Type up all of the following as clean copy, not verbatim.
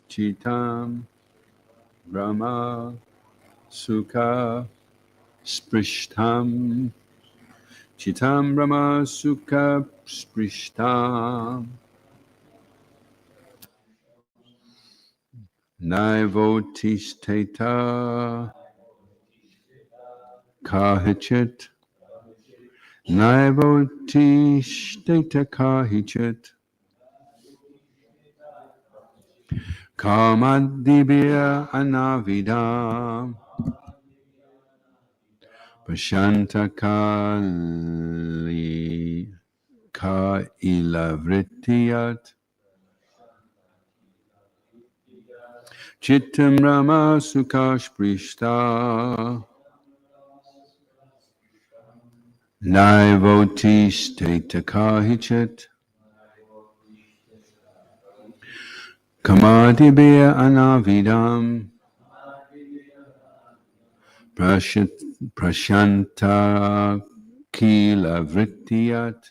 Chitam Brahma Sukha Sprishtam. Chitam Brahma Sukha Sprishtam. Naivotisteta Kahichit. Naivotisteta Kahichit. Kamadibya Anavidam. Pashantakali Ka Ilavritiyat. Chittam Rama Sukash Prishta. Naivotis Tetakahichit. Kamadibya Anavidam. Prashanta Kila Vrittiyat.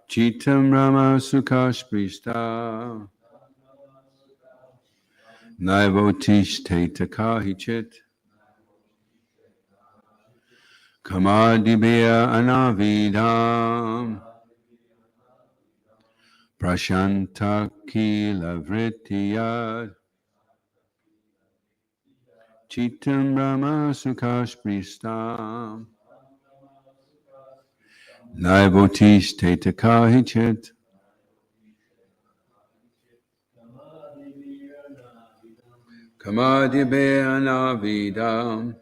Chitam Rama Sukash Prishta. Naivotis Tetakahichit. Kamadibya Anavidam. Prashanta Kila Vrittiyat. Chitam Rama Sukash Prishta. Naivotis Tetakahichit. Kamadibya Anavidam.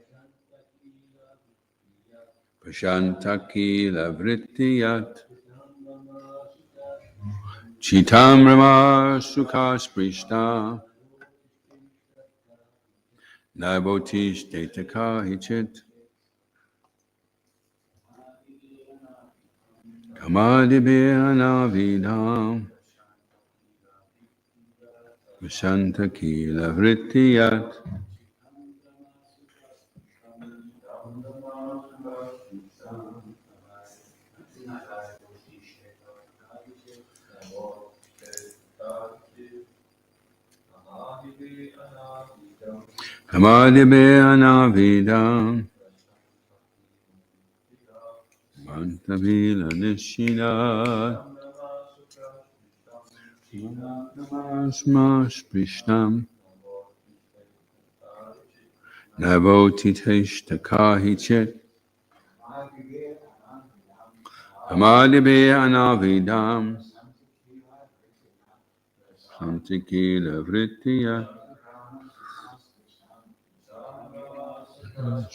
Prashantakila Vrittiyat. Chitam Rama Sukash Prishta. Naivotis Tetakahichit. Kamadibya Anavidam. Prashantakila Vrittiyat. Kamadibya Anavidam. Mantabila Nishinat. Namasmas Prishnam. Navotitesh Takahichit. Kamadibya Anavidam. Santikila Vrittiyat.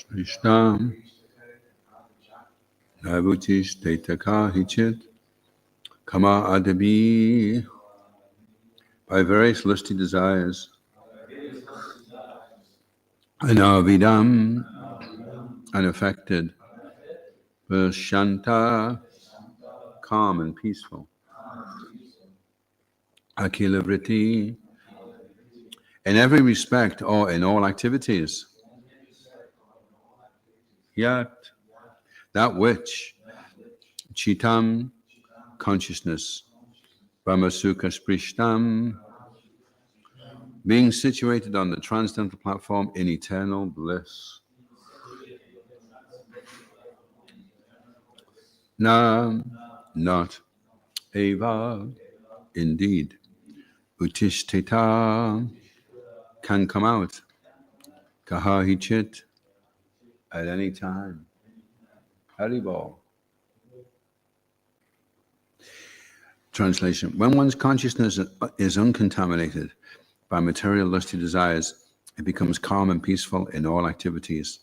Prishnam. Navutish Tetakahichit. Kama Adabi. By various lusty desires. Anavidam. Unaffected. Shanta. Calm and peaceful. Akila Vritti. In every respect or in all activities. Yat. That which. Chitam. Consciousness. Brahmasukha Sprishtam. Being situated on the transcendental platform in eternal bliss. Na, not. Eva, indeed. Utishtita, can come out. Kahahichit, at any time. Haribol. Translation. When one's consciousness is uncontaminated by material lusty desires, it becomes calm and peaceful in all activities.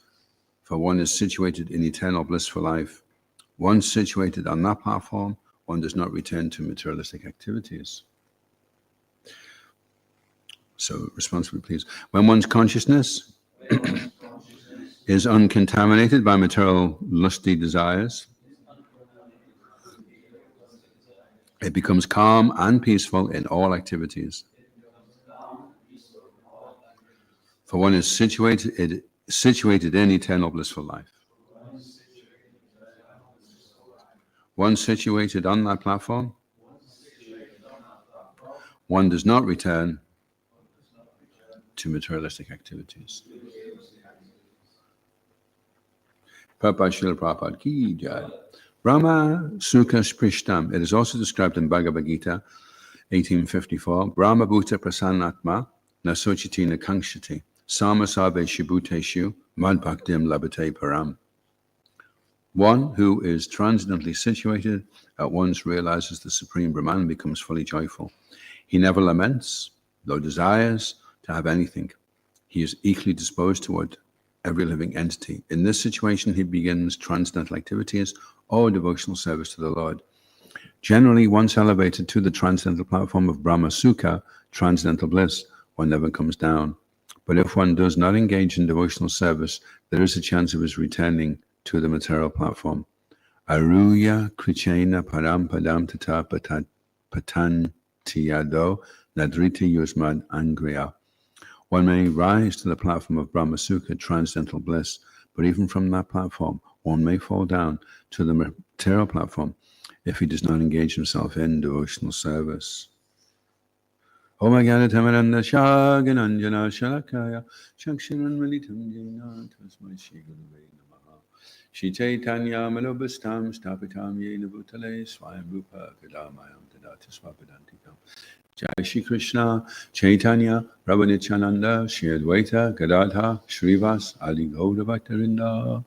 For one is situated in eternal blissful life. Once situated on that platform, one does not return to materialistic activities. So, responsibly, please. When one's consciousness is uncontaminated by material lusty desires, it becomes calm and peaceful in all activities. For one is situated in eternal blissful life. Once situated on that platform, one does not return to materialistic activities. Prabhupada Srila Prabhupada Ki Jai. Brahma Sukha Sprishtam. It is also described in Bhagavad Gita 1854. Brahma Bhuta Prasannatma Nasochiti Nakangshati Sama Sabe Shibuteshu Mad Bhaktim Labate Param. One who is transcendently situated at once realizes the Supreme Brahman and becomes fully joyful. He never laments, nor desires to have anything. He is equally disposed toward every living entity. In this situation, he begins transcendental activities or devotional service to the Lord. Generally, once elevated to the transcendental platform of Brahma Sukha, transcendental bliss, one never comes down. But if one does not engage in devotional service, there is a chance of his returning to the material platform. Aruya krichena param padam tata patantiyado nadriti yusmad angriya. One may rise to the platform of Brahma Sukha, transcendental bliss, but even from that platform, one may fall down to the material platform if he does not engage himself in devotional service. Om Jnana Tamaranda Shagananjana Shalakaya Shaksharan Malitam Jena Tasmai Shri Gurave Namaha Shri Chaitanya Manobhastam Stapitam Yena Bhutale Swayam Rupa Kadamayam Tadati Swapadantikam Jai Shri Krishna Chaitanya Prabhu Nityananda Shri Advaita Gadadha Shrivas Adi Gauda Bhattarinda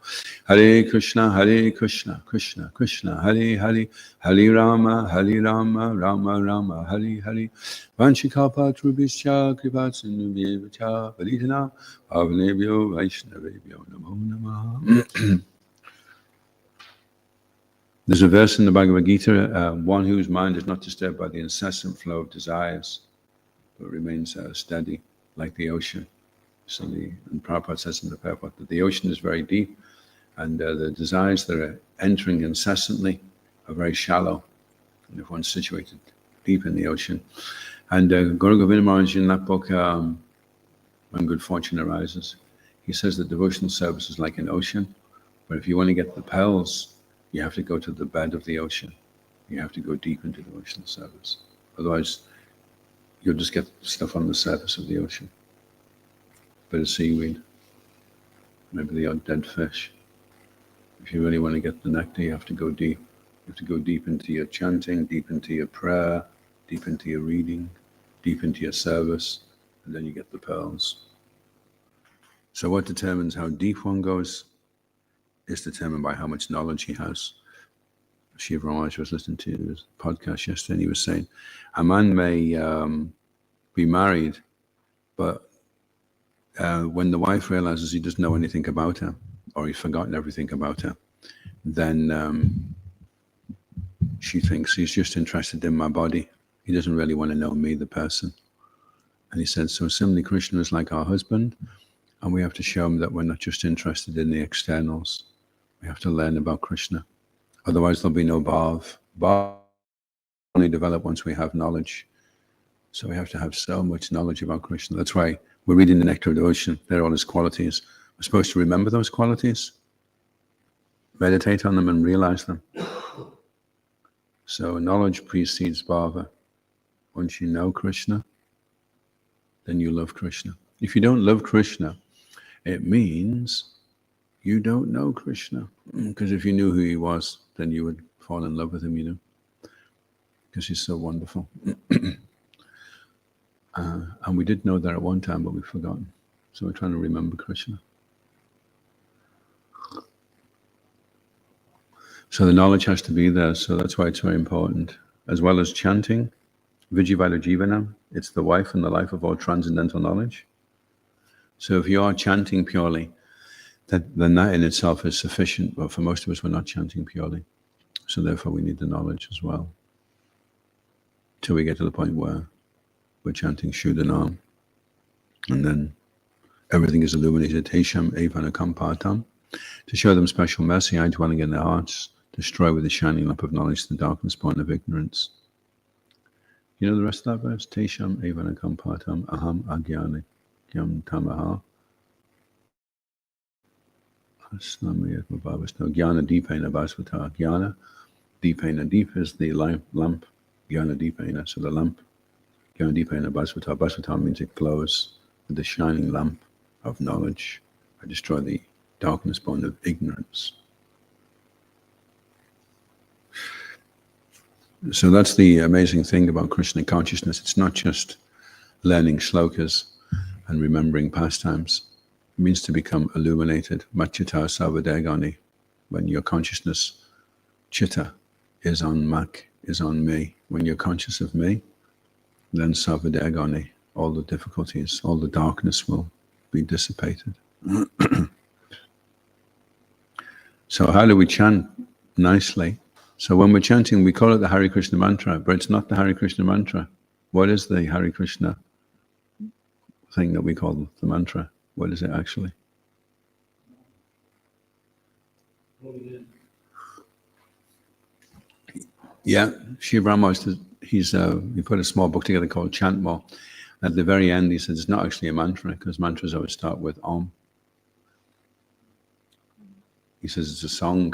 Hare Krishna Krishna Krishna Hare Hare Hare Rama Rama Rama Hare Hare Vanchikapa Trubhischa Kripatsindubhyevacha Validana Pavanebhyo Vaishnavebhyo Namo Namaha. There's a verse in the Bhagavad Gita, one whose mind is not disturbed by the incessant flow of desires, but remains steady like the ocean. So and Prabhupada says in the purport that the ocean is very deep, and the desires that are entering incessantly are very shallow. And if one's situated deep in the ocean. And Guru Govinda Maharaj in that book, When Good Fortune Arises, he says that devotional service is like an ocean, but if you want to get the pearls, you have to go to the bed of the ocean. You have to go deep into devotional service. Otherwise, you'll just get stuff on the surface of the ocean. A bit of seaweed, maybe the odd dead fish. If you really want to get the nectar, you have to go deep. You have to go deep into your chanting, deep into your prayer, deep into your reading, deep into your service, and then you get the pearls. So what determines how deep one goes is determined by how much knowledge he has. Shiva Raj was listening to his podcast yesterday, and he was saying, a man may be married, but when the wife realizes he doesn't know anything about her, or he's forgotten everything about her, then she thinks he's just interested in my body. He doesn't really want to know me, the person. And he said, so similarly, Krishna is like our husband, and we have to show him that we're not just interested in the externals. We have to learn about Krishna. Otherwise, there'll be no bhav. Bhav only develop once we have knowledge. So we have to have so much knowledge about Krishna. That's why we're reading the Nectar of the Ocean. They're all his qualities. We're supposed to remember those qualities, meditate on them, and realize them. So knowledge precedes bhava. Once you know Krishna, then you love Krishna. If you don't love Krishna, it means you don't know Krishna. Because if you knew who he was, then you would fall in love with him, because he's so wonderful. And we did know that at one time, but we've forgotten. So we're trying to remember Krishna. So the knowledge has to be there. So that's why it's very important. As well as chanting, Vijivada Jivanam, it's the wife and the life of all transcendental knowledge. So if you are chanting purely, then that in itself is sufficient. But for most of us, we're not chanting purely. So therefore, we need the knowledge as well. Till we get to the point where we're chanting Shuddhanam. And then everything is illuminated. Tesham Evanakam Patam. To show them special mercy, I dwelling in their hearts, destroy with the shining lamp of knowledge the darkness born of ignorance. You know the rest of that verse? Tesham Evanakam Patam Aham Agyani Kyam Tamaha. Jnana Deepena Vasvata. Jnana Deepena. Deep is the lamp. Jnana Deepena. So the lamp. Going deeper in the Bhasvata. Bhasvata means it glows with the shining lamp of knowledge. I destroy the darkness born of ignorance. So that's the amazing thing about Krishna consciousness. It's not just learning shlokas and remembering pastimes. It means to become illuminated. Machita savadegani. When your consciousness, chitta, is on mak, is on me. When you're conscious of me, then savadegani, all the difficulties, all the darkness will be dissipated. So how do we chant nicely? So when we're chanting, we call it the Hare Krishna mantra, but it's not the Hare Krishna mantra. What is the Hare Krishna thing that we call the mantra? What is it actually? Yeah, Shiv Rama, he put a small book together called Chant More. At the very end, he says it's not actually a mantra, because mantras always start with Om. He says it's a song.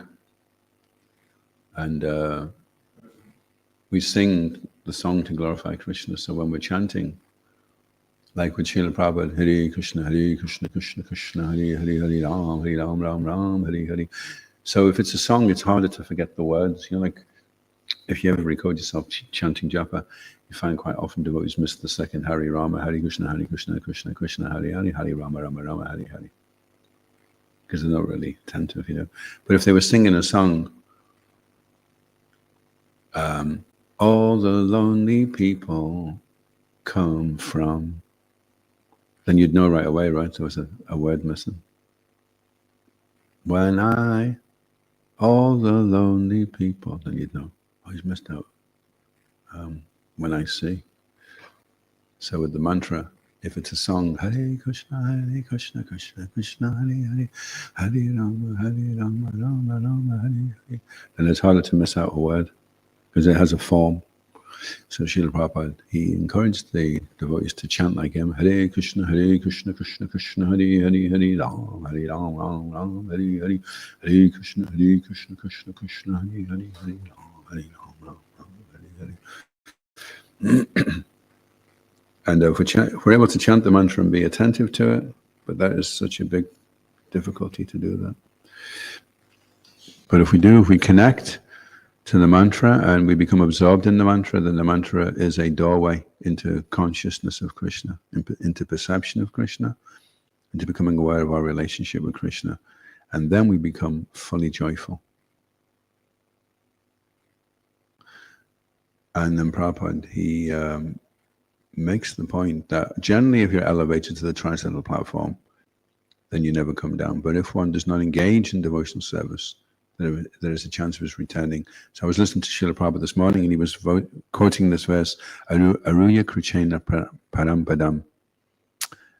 And we sing the song to glorify Krishna. So when we're chanting, like with Srila Prabhupada, Hare Krishna, Krishna Krishna, Hare Ram, Ram Ram, Hare Hare. So if it's a song, it's harder to forget the words. You know, like if you ever record yourself chanting japa, you find quite often devotees miss the second Hare Rama, Hare Krishna, Krishna Krishna, Hare Hare, Hare Rama, Rama Rama, Hare Hare. Because they're not really attentive, you know. But if they were singing a song, all the lonely people come from, then you'd know right away, right? There was a word missing. All the lonely people, then you'd know, oh, he's missed out. When I see. So with the mantra, if it's a song, Hare Krishna, Krishna Krishna, Hare Hare, Hare Rama, Rama Rama, Hare Hare, then it's harder to miss out a word, because it has a form. So Srila Prabhupada, he encouraged the devotees to chant like him, Hare Krishna, Krishna Krishna, Hare Hare, Hare Ram, Ram Ram, Hare Hare, Hare Krishna, Krishna Krishna, Hare Hare, Hare Ram, Ram Ram, Hare Hare. And if we're able to chant the mantra and be attentive to it, but that is such a big difficulty to do that. But if we connect to the mantra and we become absorbed in the mantra, then the mantra is a doorway into consciousness of Krishna, into perception of Krishna, into becoming aware of our relationship with Krishna. And then we become fully joyful. And then Prabhupada, he makes the point that generally if you're elevated to the transcendental platform, then you never come down. But if one does not engage in devotional service, there is a chance of his returning. So I was listening to Srila Prabhupada this morning, and he was quoting this verse, Aruya Kruchena Parampadam,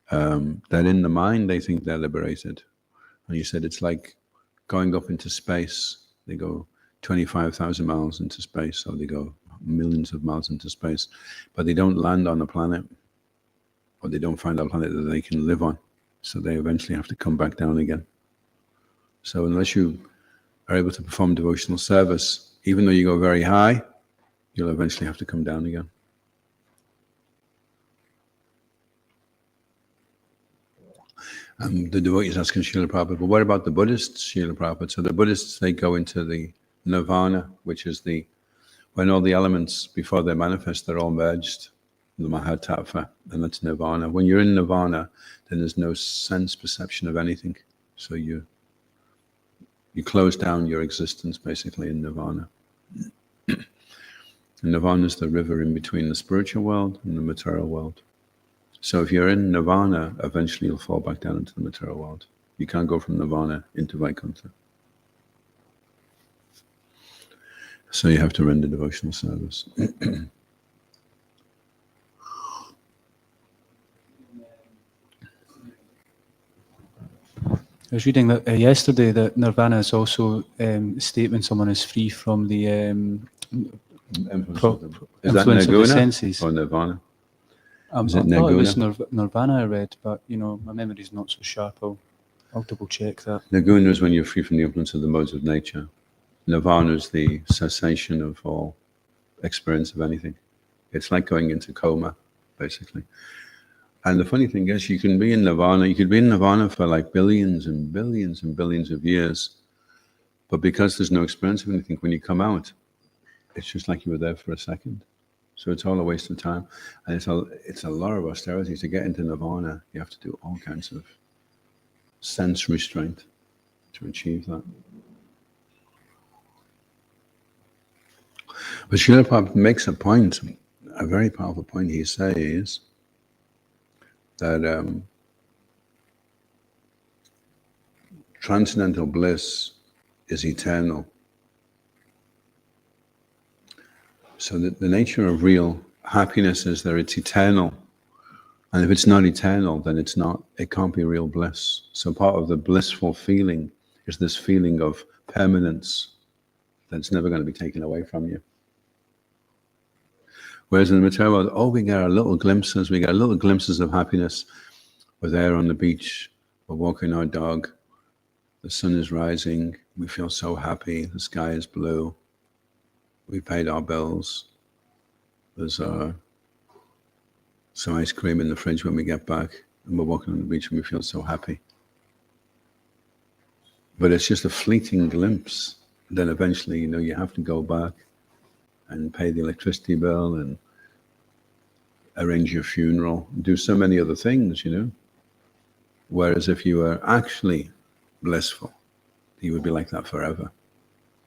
that in the mind they think they're liberated. And he said it's like going up into space. They go 25,000 miles into space, or they go millions of miles into space, but they don't land on a planet, or they don't find a planet that they can live on. So they eventually have to come back down again. So unless you are able to perform devotional service, even though you go very high, you'll eventually have to come down again. And the devotees asking Srila Prabhupada, but what about the Buddhists, Srila Prabhupada? So the Buddhists, they go into the nirvana, which is when all the elements, before they manifest, they're all merged, the Mahatattva, and that's nirvana. When you're in nirvana, then there's no sense perception of anything. So you close down your existence basically in nirvana. And nirvana is the river in between the spiritual world and the material world. So if you're in nirvana, eventually you'll fall back down into the material world. You can't go from nirvana into Vaikuntha. So you have to render devotional service. I was reading that yesterday that nirvana is also a state when someone is free from the influence of the senses. Or nirvana? Is it Nirguna? It was nirvana I read, but my memory's not so sharp. I'll double check that. Nirguna is when you're free from the influence of the modes of nature. Nirvana is the cessation of all experience of anything. It's like going into coma. basically. And the funny thing is, you can be in nirvana. You could be in nirvana for like billions and billions and billions of years, but because there's no experience of anything, when you come out, it's just like you were there for a second. So it's all a waste of time, and it's a lot of austerity to get into nirvana. You have to do all kinds of sense restraint to achieve that. But Srila Prabhupada makes a point, a very powerful point. He says that transcendental bliss is eternal. So the nature of real happiness is that it's eternal. And if it's not eternal, then it can't be real bliss. So part of the blissful feeling is this feeling of permanence that's never going to be taken away from you. Whereas in the material world, we get our little glimpses. We get little glimpses of happiness. We're there on the beach. We're walking our dog. The sun is rising. We feel so happy. The sky is blue. We paid our bills. There's some ice cream in the fridge when we get back. And we're walking on the beach and we feel so happy. But it's just a fleeting glimpse. Then eventually, you have to go back and pay the electricity bill and arrange your funeral, do so many other things, Whereas if you were actually blissful, you would be like that forever.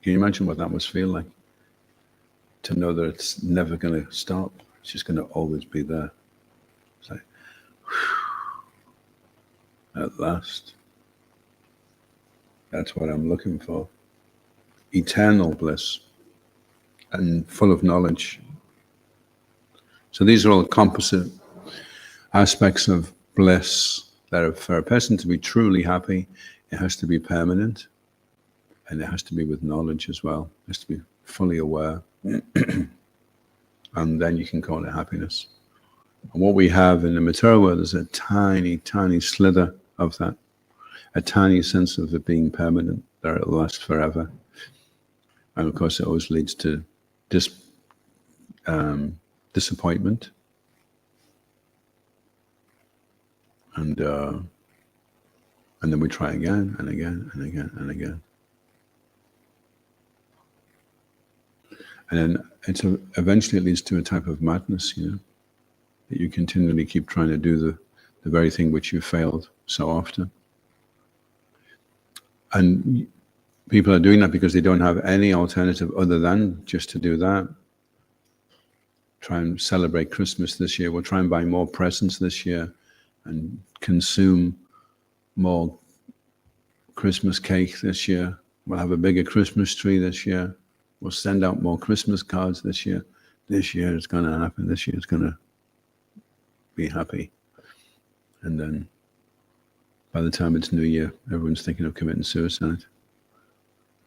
Can you imagine what that must feel like? To know that it's never going to stop. It's just going to always be there. It's like, whew, at last. That's what I'm looking for. Eternal bliss and full of knowledge. So these are all composite aspects of bliss that are, for a person to be truly happy, it has to be permanent, and it has to be with knowledge as well. It has to be fully aware. And then you can call it happiness. And what we have in the material world is a tiny, tiny slither of that, a tiny sense of it being permanent, that it'll last forever. And of course, it always leads to disappointment. And then we try again and again and again and again. And then eventually it leads to a type of madness, that you continually keep trying to do the very thing which you failed so often. And people are doing that because they don't have any alternative other than just to do that. Try and celebrate Christmas this year. We'll try and buy more presents this year and consume more Christmas cake this year. We'll have a bigger Christmas tree this year. We'll send out more Christmas cards this year. This year it's going to happen. This year it's going to be happy. And then by the time it's New Year, everyone's thinking of committing suicide.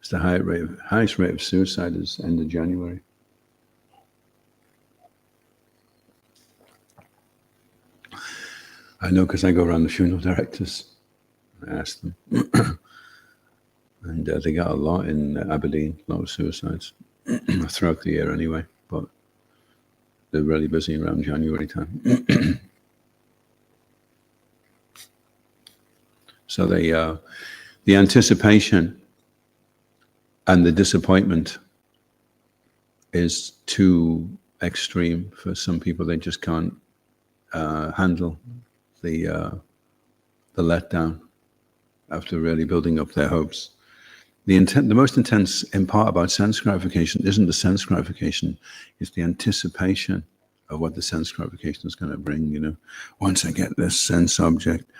It's the highest rate of suicide is end of January. I know because I go around the funeral directors. I ask them. And they got a lot in Aberdeen, a lot of suicides throughout the year anyway, but they're really busy around January time. So the anticipation and the disappointment is too extreme for some people. They just can't handle the letdown after really building up their hopes. The most intense in part about sense gratification isn't the sense gratification, it's the anticipation of what the sense gratification is going to bring, Once I get this sense object,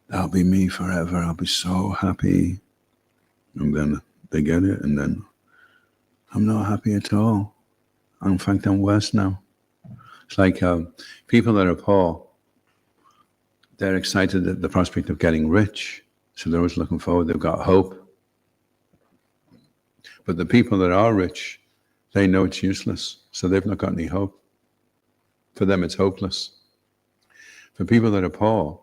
that'll be me forever. I'll be so happy. And then they get it, and then I'm not happy at all. In fact, I'm worse now. It's like people that are poor, they're excited at the prospect of getting rich. So they're always looking forward. They've got hope. But the people that are rich, they know it's useless. So they've not got any hope. For them, it's hopeless. For people that are poor,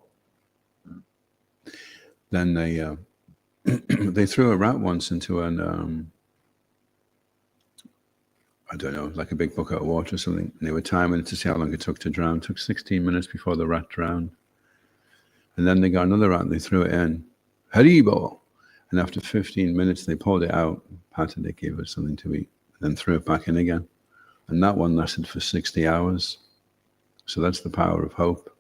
then they threw a rat once into an I don't know, like a big bucket of water or something. And they were timing it to see how long it took to drown. It took 16 minutes before the rat drowned. And then they got another rat and they threw it in. Haribo! And after 15 minutes, they pulled it out, patted it, gave it something to eat, and then threw it back in again. And that one lasted for 60 hours. So that's the power of hope.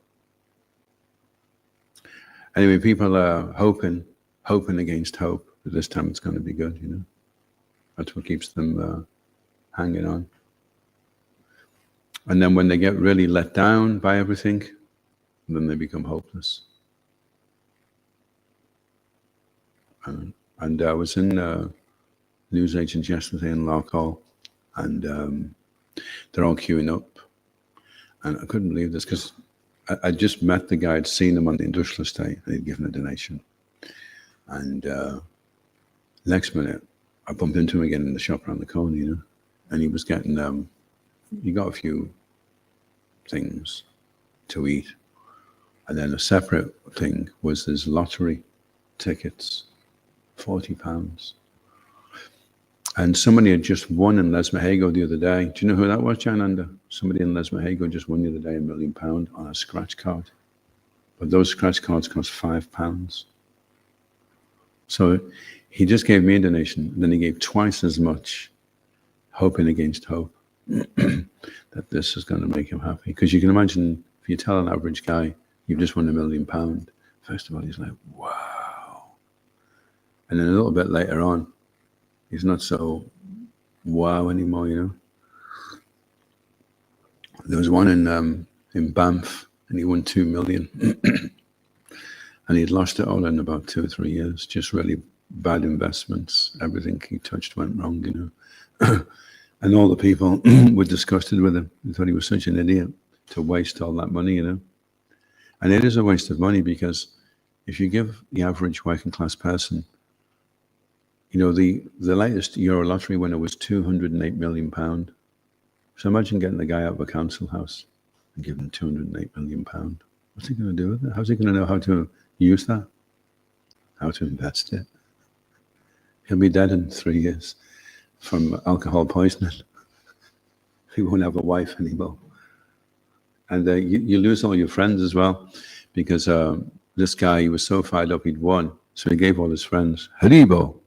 Anyway, people are hoping against hope that this time it's going to be good, you know. That's what keeps them hanging on. And then when they get really let down by everything, then they become hopeless. And I was in newsagents yesterday in Larkhall, and they're all queuing up. And I couldn't believe this because I just met the guy, I'd seen him on the industrial estate, and he'd given a donation. And next minute, I bumped into him again in the shop around the corner, you know, and he was getting, he got a few things to eat. And then a separate thing was his lottery tickets, £40. And somebody had just won in Lesmahago the other day. Do you know who that was, Jananda? Somebody in Lesmahago just won the other day £1 million on a scratch card. But those scratch cards cost £5. So he just gave me a donation, and then he gave twice as much, hoping against hope that this is going to make him happy. Because you can imagine, if you tell an average guy, you've just won £1 million, first of all, he's like, wow. And then a little bit later on, he's not so wow anymore, you know. There was one in Banff, and he won 2 million. And he'd lost it all in about 2 or 3 years, just really bad investments. Everything he touched went wrong, you know. And all the people were disgusted with him. They thought he was such an idiot to waste all that money, you know. And it is a waste of money because if you give the average working class person, you know, the latest Euro lottery winner was £208 million. So imagine getting the guy out of a council house and giving him £208 million. What's he going to do with it? How's he going to know how to use that? How to invest it? He'll be dead in 3 years from alcohol poisoning. He won't have a wife anymore. And you lose all your friends as well, because this guy, he was so fired up he'd won. So he gave all his friends, Haribo.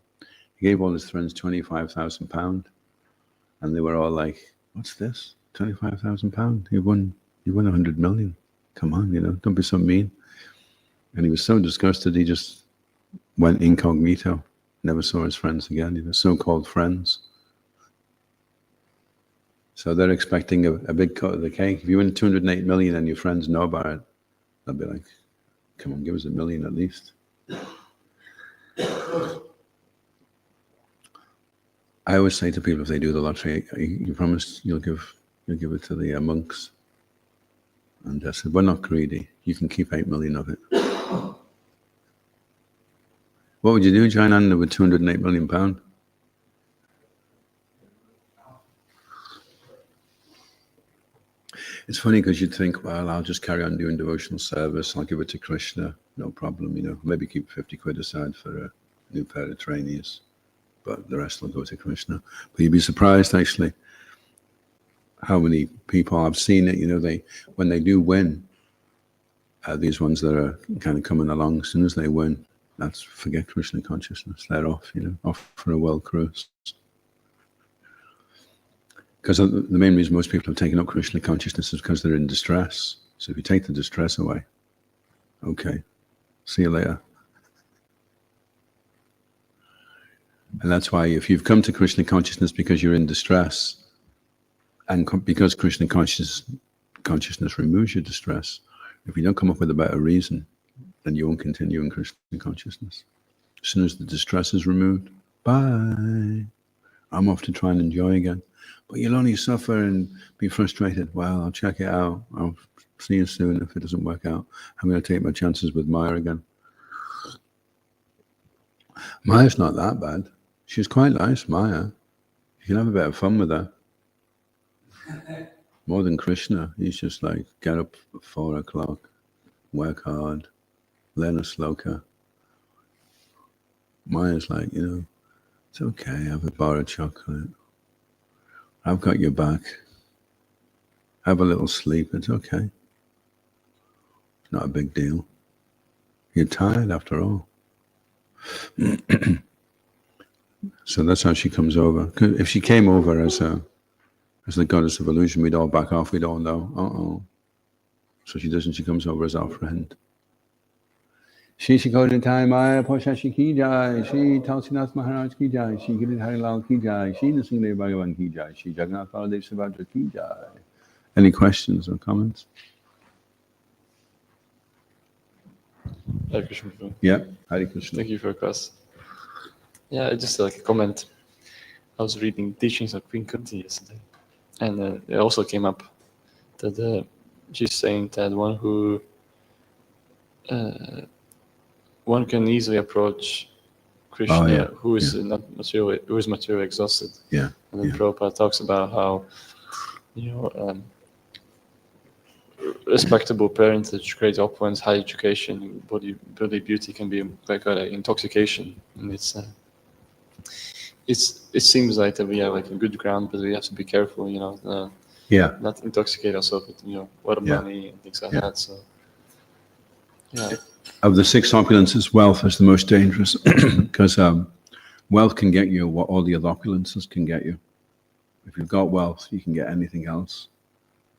He gave all his friends £25,000. And they were all like, what's this? £25,000? You won 100 million. Come on, you know, don't be so mean. And he was so disgusted, he just went incognito, never saw his friends again, you know, so-called friends. So they're expecting a big cut of the cake. If you win 208 million and your friends know about it, they'll be like, come on, give us $1 million at least. I always say to people, if they do the lottery, you promise you'll give it to the monks. And I said, we're not greedy. You can keep 8 million of it. What would you do, Jainanda, with £208 million? It's funny because you'd think, well, I'll just carry on doing devotional service. I'll give it to Krishna, no problem, you know. Maybe keep 50 quid aside for a new pair of trainees, but the rest will go to Krishna. But you'd be surprised, actually, how many people I've seen it, you know, when they do win, these ones that are kind of coming along, as soon as they win, that's forget Krishna consciousness. They're off, you know, off for a world cruise. Because the main reason most people have taken up Krishna consciousness is because they're in distress. So if you take the distress away, okay, see you later. And that's why if you've come to Krishna consciousness because you're in distress, and because Krishna consciousness removes your distress, if you don't come up with a better reason, then you won't continue in Krishna consciousness. As soon as the distress is removed, bye. I'm off to try and enjoy again. But you'll only suffer and be frustrated. Well, I'll check it out. I'll see you soon. If it doesn't work out, I'm going to take my chances with Maya again. Maya's not that bad. She's quite nice, Maya. You can have a bit of fun with her. More than Krishna. He's just like, get up at 4 o'clock, work hard, learn a sloka. Maya's like, you know, it's okay, have a bar of chocolate. I've got your back. Have a little sleep. It's okay. It's not a big deal. You're tired after all. So that's how she comes over. If she came over as the goddess of illusion, we'd all back off. We'd all know. So she doesn't. She comes over as our friend. She Shikoda Thai Maya Poshashi Ki Jai, She Tulsinath Maharaj Ki Jai, She Girid Harilal Ki Jai, She Nrsimha Bhagavan Ki Jai, She Jagannath Baladev Subhadra Ki Jai. Any questions or comments? Hare Krishna. Yeah, Hare Krishna. Thank you for your class. Yeah, just like a comment. I was reading teachings of Queen Kunti yesterday, and it also came up that she's saying that one can easily approach Krishna who is not materially, who is materially exhausted. Yeah. And then Prabhupada talks about how, respectable parentage, great opulence, high education, body beauty can be like an intoxication, and it seems like that we have like a good ground, but we have to be careful, not intoxicate ourselves with a lot of money and things like that. So, yeah. Of the six opulences, wealth is the most dangerous because wealth can get you what all the other opulences can get you. If you've got wealth, you can get anything else.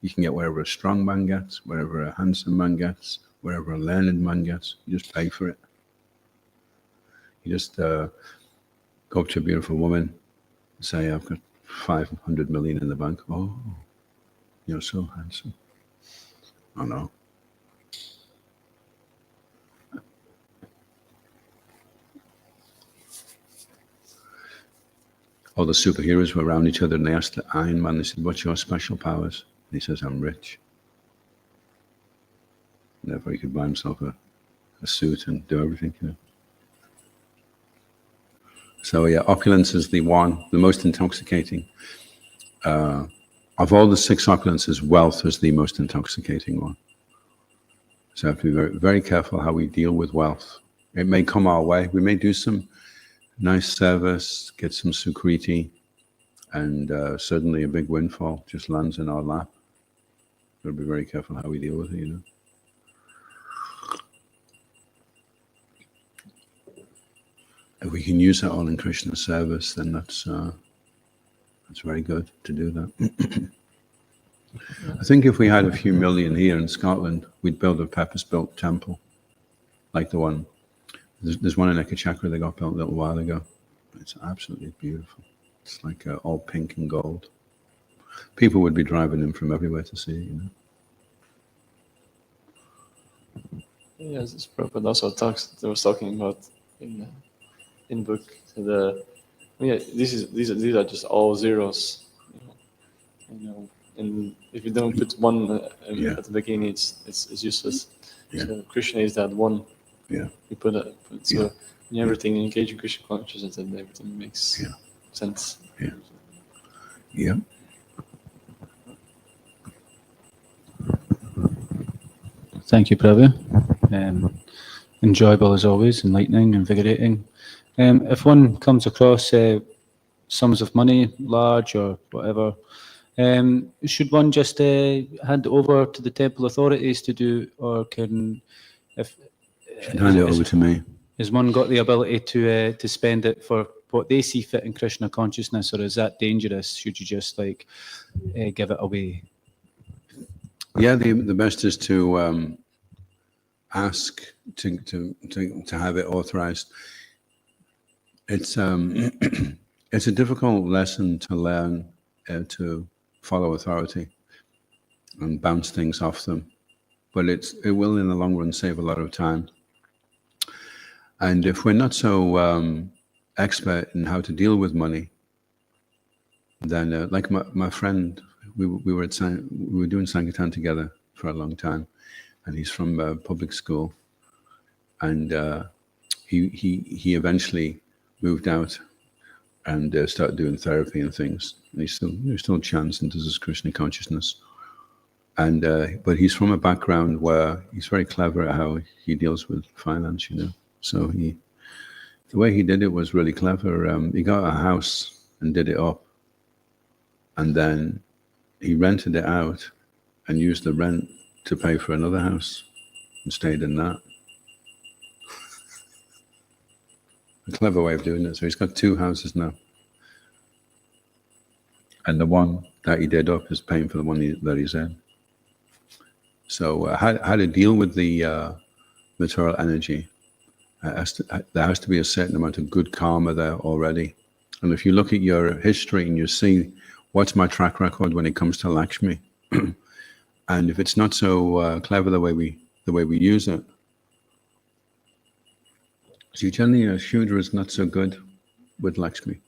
You can get wherever a strong man gets, wherever a handsome man gets, wherever a learned man gets. You just pay for it. You just go up to a beautiful woman and say, I've got 500 million in the bank. Oh, you're so handsome. Oh, no. All the superheroes were around each other and they asked the Iron Man, they said, what's your special powers? And he says, I'm rich. And therefore he could buy himself a suit and do everything. So yeah, opulence is the most intoxicating. Of all the six opulences, wealth is the most intoxicating one. So we have to be very, very careful how we deal with wealth. It may come our way. We may do some nice service, get some sukriti, and suddenly a big windfall just lands in our lap. We've got to be very careful how we deal with it, If we can use that all in Krishna's service, then that's very good to do that. I think if we had a few million here in Scotland, we'd build a purpose-built temple, like the one. There's one in Ekachakra that got built a little while ago. It's absolutely beautiful. It's like all pink and gold. People would be driving in from everywhere to see it, Yes, this Prabhupada also was talking about in book. These are just all zeros. And if you don't put one at the beginning, it's useless. Yeah. So Krishna is that one. Yeah. You put so in everything, engage in Krishna consciousness, and everything makes sense. Yeah. Yeah. Thank you, Prabhu. Enjoyable as always, enlightening, invigorating. If one comes across sums of money, large or whatever, should one just hand over to the temple authorities to do, or hand it over to me. Has one got the ability to spend it for what they see fit in Krishna consciousness, or is that dangerous? Should you just give it away? Yeah, the best is to ask to have it authorized. It's it's a difficult lesson to learn to follow authority and bounce things off them, but it will in the long run save a lot of time. And if we're not so expert in how to deal with money, then like my friend, we were doing Sankirtan together for a long time, and he's from public school, and he eventually moved out and started doing therapy and things. And he still chants and does his Krishna consciousness. And but he's from a background where he's very clever at how he deals with finance, So the way he did it was really clever. He got a house and did it up, and then he rented it out and used the rent to pay for another house and stayed in that. A clever way of doing it. So he's got 2 houses now. And the one that he did up is paying for the one that he's in. So how to deal with the material energy? There has to be a certain amount of good karma there already. And if you look at your history and you see what's my track record when it comes to Lakshmi, and if it's not so clever the way we use it, so generally Shudra is not so good with Lakshmi.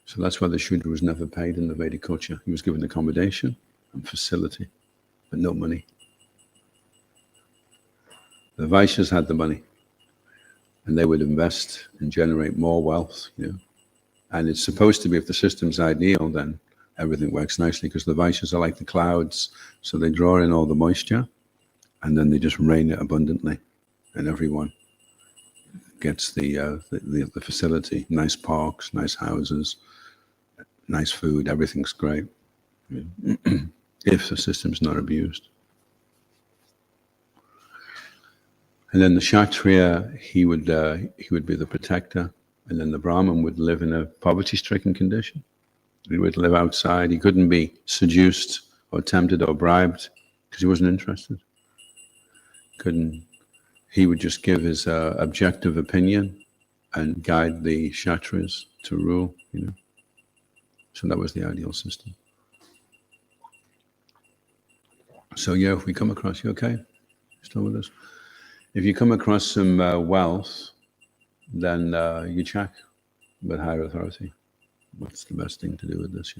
So that's why the Shudra was never paid in the Vedic culture. He was given accommodation and facility, but no money. The Vaishyas had the money, and they would invest and generate more wealth, And it's supposed to be, if the system's ideal, then everything works nicely, because the Vaishyas are like the clouds, so they draw in all the moisture, and then they just rain it abundantly, and everyone gets the facility, nice parks, nice houses, nice food, everything's great, if the system's not abused. And then the Kshatriya, he would be the protector, and then the Brahmin would live in a poverty-stricken condition. He would live outside. He couldn't be seduced or tempted or bribed because he wasn't interested. He would just give his objective opinion and guide the Kshatriyas to rule, So that was the ideal system. So if we come across, you okay? Still with us? If you come across some wealth, then you check with higher authority. What's the best thing to do with this,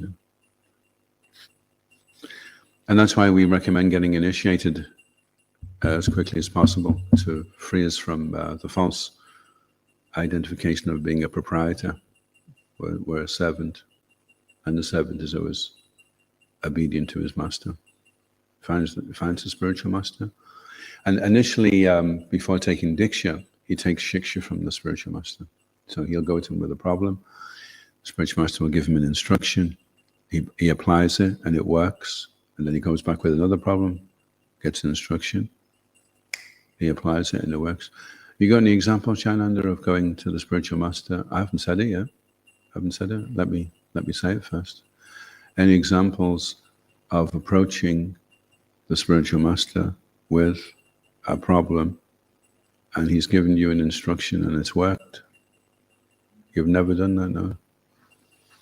And that's why we recommend getting initiated as quickly as possible to free us from the false identification of being a proprietor. We're a servant, and the servant is always obedient to his master. Finds a spiritual master. And initially, before taking Diksha, he takes Shiksha from the spiritual master. So he'll go to him with a problem. The spiritual master will give him an instruction. He applies it, and it works. And then he comes back with another problem, gets an instruction. He applies it, and it works. You got any examples, Jananda, of going to the spiritual master? I haven't said it yet. Let me say it first. Any examples of approaching the spiritual master with a problem, and he's given you an instruction and it's worked? You've never done that, no?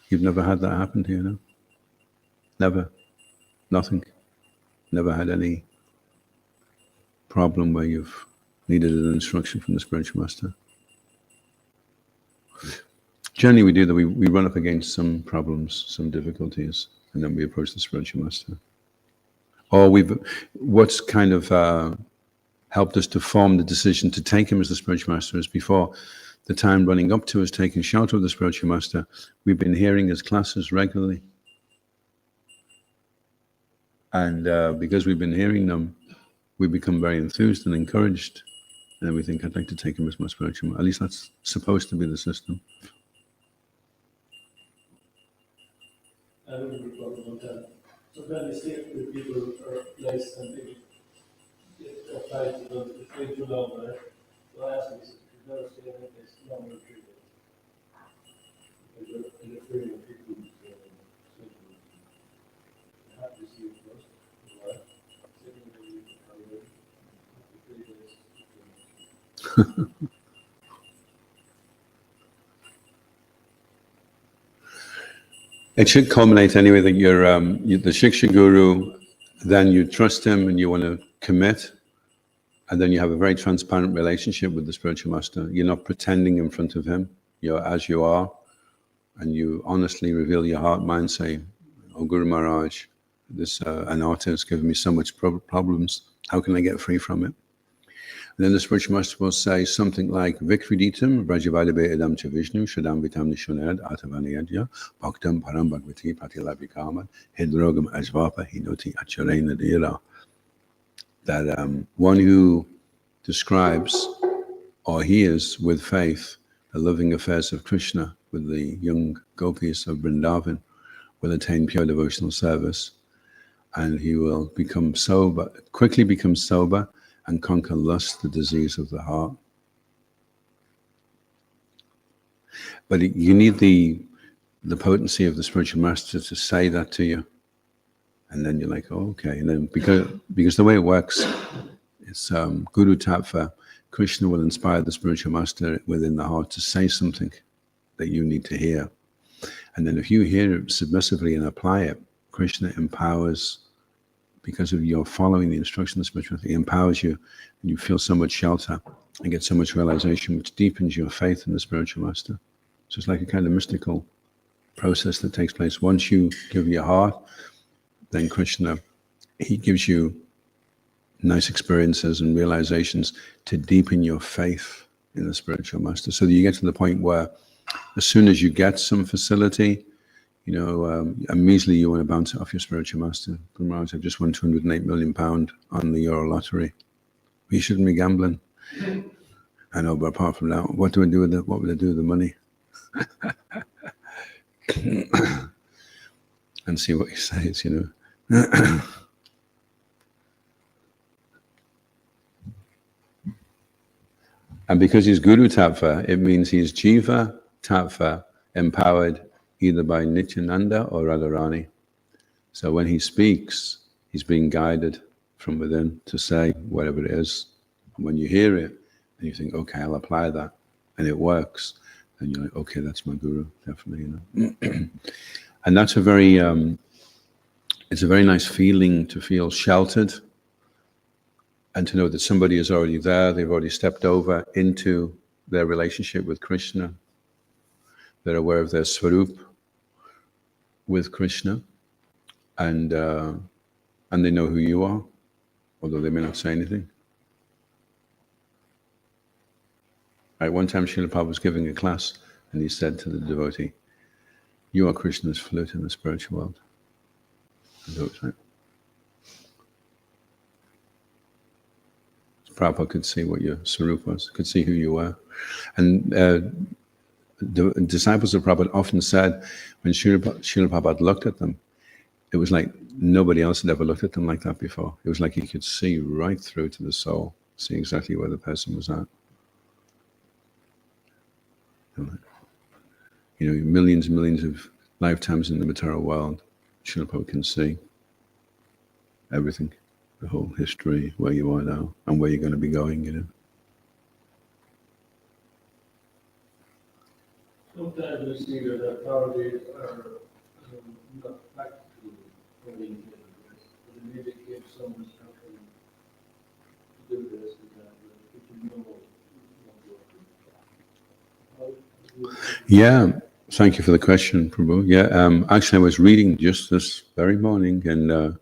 You've never had that happen to you, no? Never. Nothing. Never had any problem where you've needed an instruction from the spiritual master? Generally we do that. We run up against some problems, some difficulties, and then we approach the spiritual master. Or what's kind of helped us to form the decision to take him as the spiritual master is before the time running up to us taking shelter of the spiritual master, we've been hearing his classes regularly. And because we've been hearing them, we become very enthused and encouraged. And then we think, I'd like to take him as my spiritual master. At least that's supposed to be the system. I remember talking about that. Sometimes they say that people are less and they apply to them, if they too long, right? So I asked them, if you never stay in it, it's longer treatment. Because you're afraid of people you have to see it first. Right? It should culminate anyway that you're the Shiksha Guru, then you trust him and you want to commit, and then you have a very transparent relationship with the spiritual master. You're not pretending in front of him. You're as you are, and you honestly reveal your heart, mind, say, "Oh Guru Maharaj, this anartha has given me so much problems. How can I get free from it?" And then the spiritual master will say something like, Vikriditam, Brajavadabe Edam Cha Vishnu, Shadam Vitam Nishunad, Atavaniyadya, Bhaktam Param Bhagavati, Patilavikama, Hidrogam Ajvapa, Hinoti Acharena Dira. That one who describes or hears with faith the loving affairs of Krishna with the young gopis of Vrindavan will attain pure devotional service, and he will become sober, quickly become sober, and conquer lust, the disease of the heart. But you need the potency of the spiritual master to say that to you, and then you're like, oh, okay. And then because the way it works, it's Guru Tattva. Krishna will inspire the spiritual master within the heart to say something that you need to hear, and then if you hear it submissively and apply it, Krishna empowers. Because of your following the instruction of the spiritual master, he empowers you, and you feel so much shelter and get so much realization, which deepens your faith in the spiritual master. So it's like a kind of mystical process that takes place. Once you give your heart, then Krishna, he gives you nice experiences and realizations to deepen your faith in the spiritual master, so that you get to the point where as soon as you get some facility, immediately you want to bounce it off your spiritual master. Maharaj, I've just won £208 million on the Euro lottery. We shouldn't be gambling. I know, but apart from that, what do I do with it? What would I do with the money? And see what he says, And because he's Guru Tattva, it means he's Jiva Tattva, empowered either by Nityananda or Radharani. So when he speaks, he's being guided from within to say whatever it is. And when you hear it, and you think, okay, I'll apply that, and it works, then you're like, okay, that's my guru, definitely, And that's a very, it's a very nice feeling to feel sheltered, and to know that somebody is already there, they've already stepped over into their relationship with Krishna, they're aware of their swarup with Krishna, and they know who you are, although they may not say anything. Right, one time Srila Prabhupada was giving a class, and he said to the devotee, "You are Krishna's flute in the spiritual world." And so it's like, Prabhupada could see what your swarup was, could see who you were. And the disciples of Prabhupada often said, when Srila Prabhupada looked at them, it was like nobody else had ever looked at them like that before. It was like he could see right through to the soul, see exactly where the person was at. Millions and millions of lifetimes in the material world, Srila Prabhupada can see everything, the whole history, where you are now, and where you're going to be going, Sometimes we see that authorities are not practically holding it, but maybe give some instruction to do this and that, but if you know what Yeah, thank you for the question, Prabhu. Yeah, actually I was reading just this very morning, and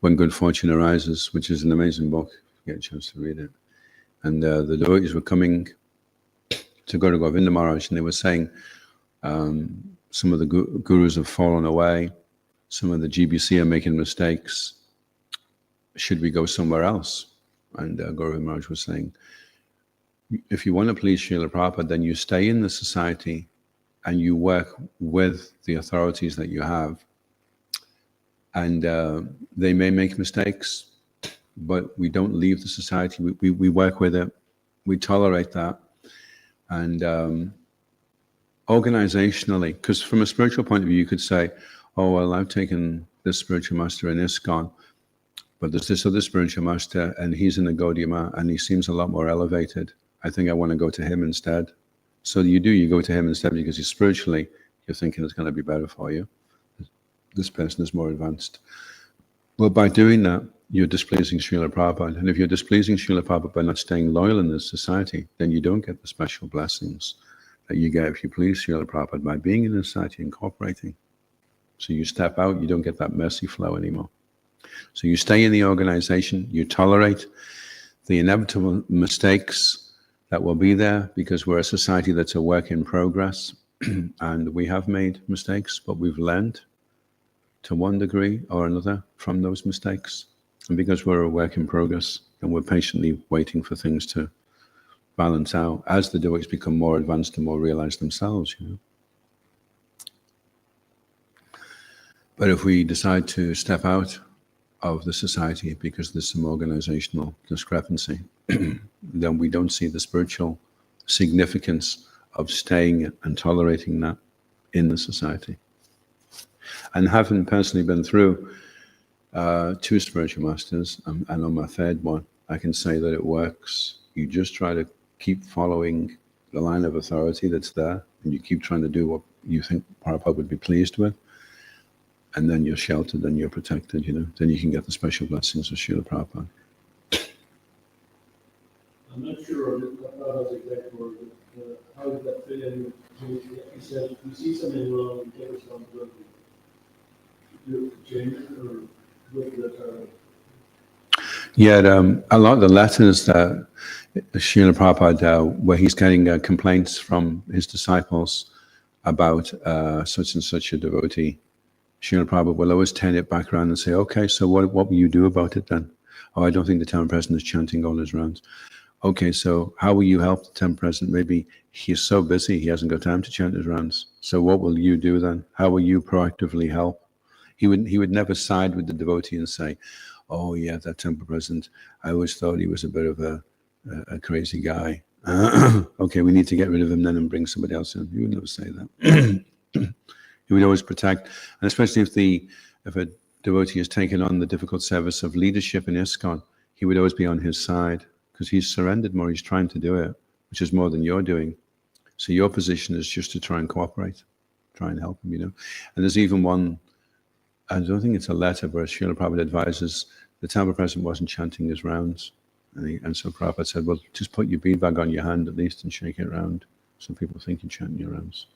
When Good Fortune Arises, which is an amazing book, if you get a chance to read it. And the devotees were coming to go to Govinda Maharaj, and they were saying some of the gurus have fallen away, some of the GBC are making mistakes. Should we go somewhere else? And Govinda Maharaj was saying, if you want to please Srila Prabhupada, then you stay in the society and you work with the authorities that you have. And they may make mistakes, but we don't leave the society. We work with it. We tolerate that. And organizationally, because from a spiritual point of view, you could say, oh, well, I've taken this spiritual master in ISKCON, but there's this other spiritual master, and he's in the Gaudiya, and he seems a lot more elevated. I think I want to go to him instead. So you go to him instead because spiritually, you're thinking it's going to be better for you. This person is more advanced. Well, by doing that, you're displeasing Srila Prabhupada. And if you're displeasing Srila Prabhupada by not staying loyal in this society, then you don't get the special blessings that you get if you please Srila Prabhupada by being in the society and cooperating. So you step out, you don't get that mercy flow anymore. So you stay in the organization, you tolerate the inevitable mistakes that will be there because we're a society that's a work in progress. And we have made mistakes, but we've learned to one degree or another from those mistakes. And because we're a work in progress, and we're patiently waiting for things to balance out as the devotees become more advanced and more realized themselves, But if we decide to step out of the society because there's some organizational discrepancy, then we don't see the spiritual significance of staying and tolerating that in the society. And having personally been through 2 spiritual masters, and on my 3rd one, I can say that it works. You just try to keep following the line of authority that's there, and you keep trying to do what you think Prabhupada would be pleased with, and then you're sheltered and you're protected, then you can get the special blessings of Srila Prabhupada. I'm not sure of Prabhupada's exact word, but how does that fit in? He said, you see something wrong, you take responsibility. You change it or look at that? Yeah, a lot of the letters that Srila Prabhupada, where he's getting complaints from his disciples about such and such a devotee, Srila Prabhupada will always turn it back around and say, okay, so what will you do about it then? Oh, I don't think the town president is chanting all his rounds. Okay, so how will you help the town president? Maybe he's so busy, he hasn't got time to chant his rounds. So what will you do then? How will you proactively help? He would never side with the devotee and say, oh yeah, that temple president, I always thought he was a bit of a crazy guy. Okay, we need to get rid of him then and bring somebody else in. He would never say that. He would always protect, and especially if a devotee has taken on the difficult service of leadership in ISKCON, he would always be on his side because he's surrendered more. He's trying to do it, which is more than you're doing. So your position is just to try and cooperate, try and help him. And there's even one. I don't think it's a letter, but Srila Prabhupada advises the temple president wasn't chanting his rounds, and so Prabhupada said, well, just put your bead bag on your hand at least and shake it around so people think you're chanting your rounds.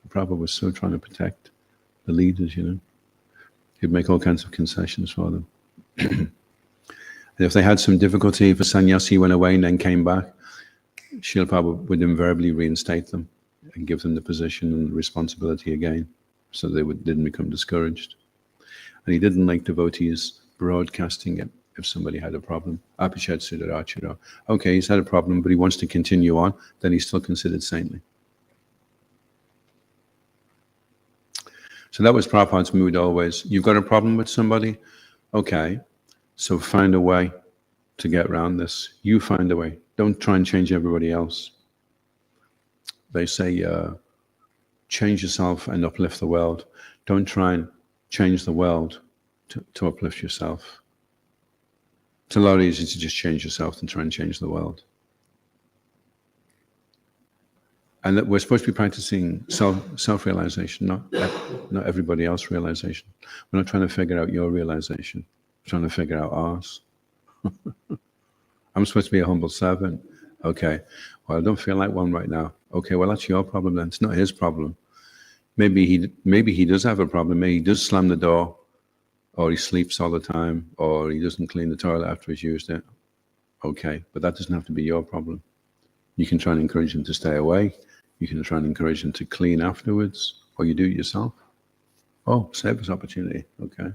Prabhupada was so trying to protect the leaders, He'd make all kinds of concessions for them. And if they had some difficulty, if a sannyasi went away and then came back, Srila Prabhupada would invariably reinstate them and give them the position and the responsibility again, so they didn't become discouraged. And he didn't like devotees broadcasting it if somebody had a problem. Apichat Siddharachara. Okay, he's had a problem, but he wants to continue on, then he's still considered saintly. So that was Prabhupada's mood always. You've got a problem with somebody? Okay, so find a way to get around this. You find a way. Don't try and change everybody else. They say, change yourself and uplift the world. Don't try and change the world to uplift yourself. It's a lot easier to just change yourself than try and change the world. And that we're supposed to be practicing self-realization, not everybody else realization. We're not trying to figure out your realization. We're trying to figure out ours. I'm supposed to be a humble servant. Okay, well, I don't feel like one right now. Okay, well, that's your problem then. It's not his problem. Maybe he does have a problem. Maybe he does slam the door, or he sleeps all the time, or he doesn't clean the toilet after he's used it. Okay, but that doesn't have to be your problem. You can try and encourage him to stay away. You can try and encourage him to clean afterwards, or you do it yourself. Oh, service opportunity. Okay.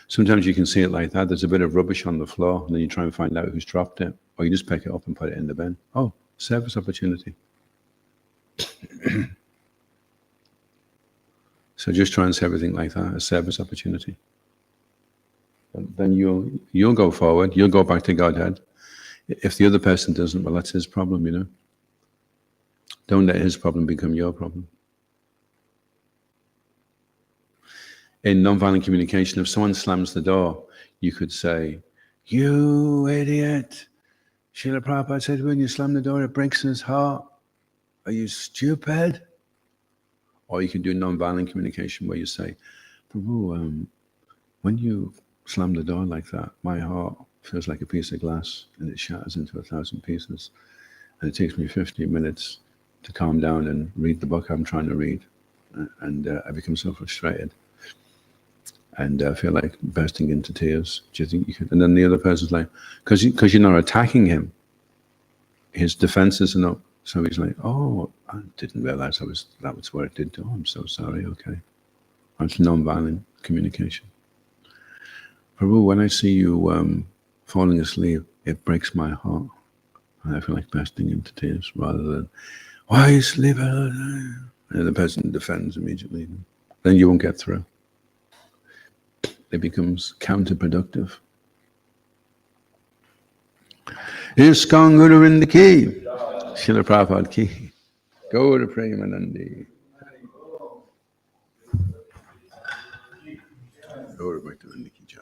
Sometimes you can see it like that. There's a bit of rubbish on the floor, and then you try and find out who's dropped it, or you just pick it up and put it in the bin. Oh, service opportunity. So just try and see everything like that, a service opportunity. And then you'll go forward. You'll go back to Godhead. If the other person doesn't, well, that's his problem, Don't let his problem become your problem. In nonviolent communication, if someone slams the door, you could say, "You idiot! Srila Prabhupada said when you slam the door, it breaks his heart. Are you stupid?" Or you can do nonviolent communication where you say, "Prabhu, when you slam the door like that, my heart feels like a piece of glass and it shatters into 1,000 pieces. And it takes me 15 minutes to calm down and read the book I'm trying to read. And I become so frustrated. And I feel like bursting into tears. Do you think you could?" And then the other person's like, because you're not attacking him, his defenses are not. So he's like, "Oh, I didn't realize that was what it did to him. I'm so sorry." Okay. That's non-violent communication. Prabhu, when I see you falling asleep, it breaks my heart. And I feel like bursting into tears rather than, "Why are you sleeping?" And the person defends immediately. Then you won't get through. it becomes counterproductive. ISKCON Guru Vindaki, Srila Prabhupada ki, Gaura Premanandi. Gaura Bhakta Vindaki Jai.